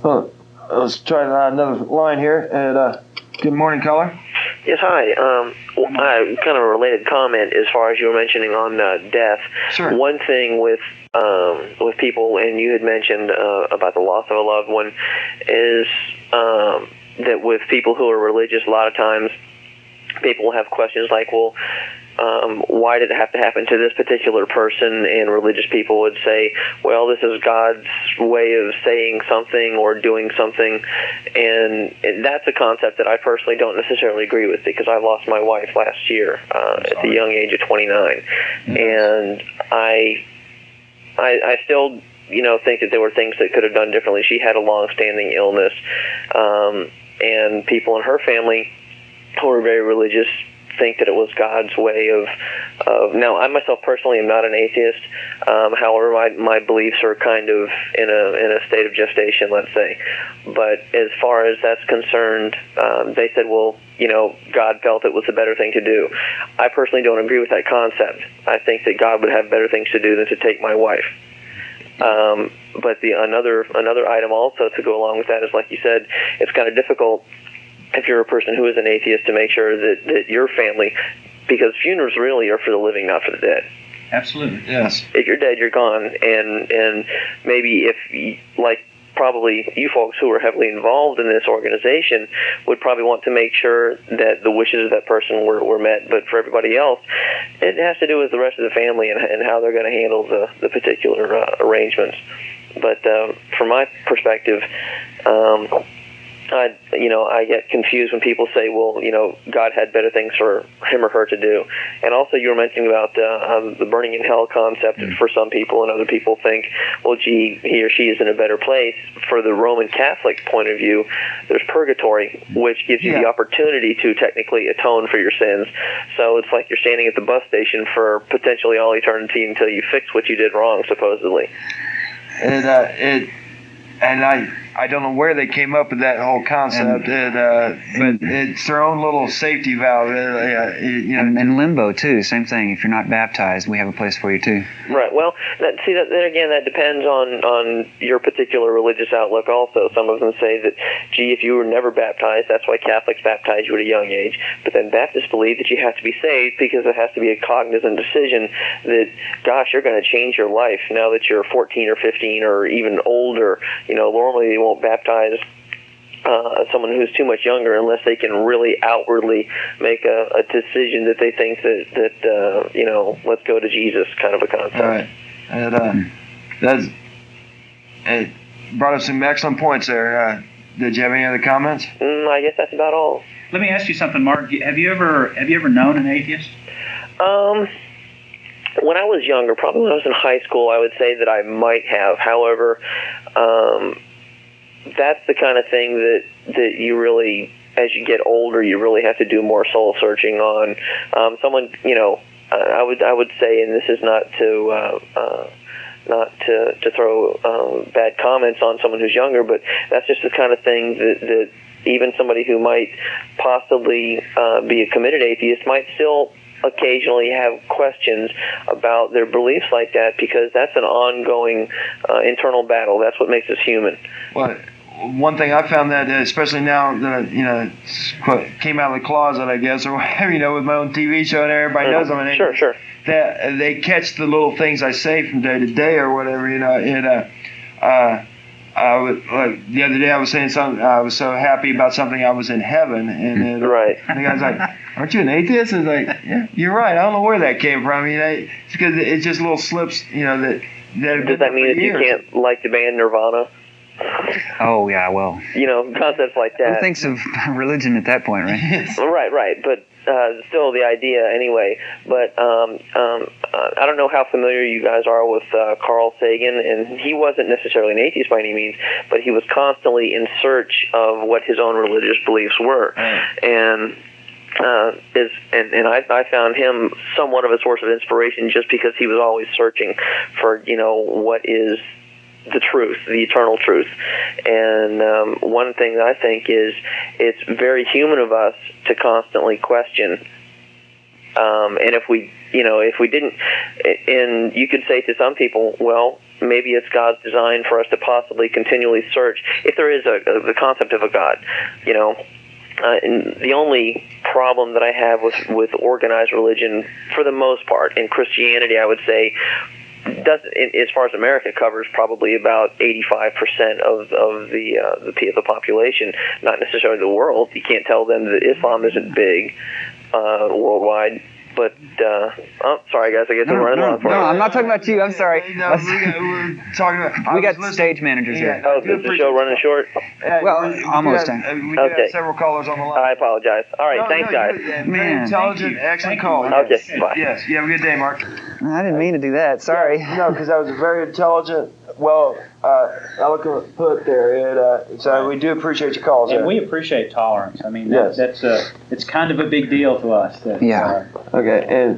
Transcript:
Well, let's try another line here. Good morning, caller. Yes, hi. Kind of a related comment as far as you were mentioning on death. Sure. One thing with people, and you had mentioned about the loss of a loved one, is that with people who are religious, a lot of times people will have questions like, well, why did it have to happen to this particular person? And religious people would say, well, this is God's way of saying something or doing something. And that's a concept that I personally don't necessarily agree with, because I lost my wife last year at the young age of 29. And I still, think that there were things that could have done differently. She had a long-standing illness, and people in her family who are very religious think that it was God's way of now, I myself personally am not an atheist. However, my beliefs are kind of in a state of gestation, let's say. But as far as that's concerned, they said, well, God felt it was the better thing to do. I personally don't agree with that concept. I think that God would have better things to do than to take my wife. But another item also to go along with that is, like you said, it's kind of difficult if you're a person who is an atheist to make sure that your family, because funerals really are for the living, not for the dead. Absolutely. Yes. If you're dead, you're gone. And maybe probably you folks who are heavily involved in this organization would probably want to make sure that the wishes of that person were met. But for everybody else, it has to do with the rest of the family and how they're going to handle the particular arrangements. But from my perspective, I get confused when people say, well, God had better things for him or her to do. And also you were mentioning about the burning in hell concept for some people, and other people think, well, gee, he or she is in a better place. For the Roman Catholic point of view, there's purgatory, which gives you the opportunity to technically atone for your sins. So it's like you're standing at the bus station for potentially all eternity until you fix what you did wrong, supposedly. And I don't know where they came up with that whole concept, but it's their own little safety valve. And limbo, too. Same thing. If you're not baptized, we have a place for you, too. Right. Well, then again, that depends on your particular religious outlook also. Some of them say that, gee, if you were never baptized, that's why Catholics baptize you at a young age. But then Baptists believe that you have to be saved because it has to be a cognizant decision that, gosh, you're going to change your life now that you're 14 or 15 or even older. Normally they won't baptize someone who's too much younger unless they can really outwardly make a decision that they think that let's go to Jesus kind of a concept. All right. And it brought up some excellent points there. Did you have any other comments? I guess that's about all. Let me ask you something, Mark. Have you ever known an atheist? When I was younger, probably when I was in high school, I would say that I might have. However, that's the kind of thing that you really, as you get older, you really have to do more soul searching on. Someone, I would say, and this is not to throw bad comments on someone who's younger, but that's just the kind of thing that even somebody who might possibly be a committed atheist might still occasionally have questions about their beliefs like that, because that's an ongoing internal battle. That's what makes us human. Well, one thing I found that, especially now that came out of the closet, I guess, or whatever, with my own TV show and everybody knows I'm an atheist. Sure. That they catch the little things I say from day to day or whatever, I was, like the other day I was saying something, I was so happy about something, I was in heaven, and right. And the guy's like, aren't you an atheist? And it's like, yeah, you're right, I don't know where that came from. It's because it's just little slips, that does that mean that you can't like the band Nirvana? Oh, yeah, well. Concepts like that. Who thinks of religion at that point, right? Right. But still the idea anyway. But I don't know how familiar you guys are with Carl Sagan, and he wasn't necessarily an atheist by any means, but he was constantly in search of what his own religious beliefs were. And I found him somewhat of a source of inspiration just because he was always searching for, what is the truth, the eternal truth. And one thing that I think is it's very human of us to constantly question. And if we didn't, and you could say to some people, well, maybe it's God's design for us to possibly continually search, if there is the concept of a God, you know. And the only problem that I have with organized religion, for the most part, in Christianity, I would say, as far as America covers, probably about 85% of the population, not necessarily the world. You can't tell them that Islam isn't big worldwide. But, sorry guys, I guess we're running long for you. No, I'm not talking about you. I'm sorry. No, we're talking about. We got stage managers here. Oh, is the show running short? Well, almost We time. do have several callers on the line. I apologize. All right, thanks, guys. Very intelligent, excellent call. Okay, bye. Yes, you have a good day, Mark. I didn't mean to do that. Sorry. No, because that was a very intelligent, eloquent put there. So we do appreciate your calls. And we appreciate tolerance. I mean, Yes. that's it's kind of a big deal to us. That, Yeah. Okay, and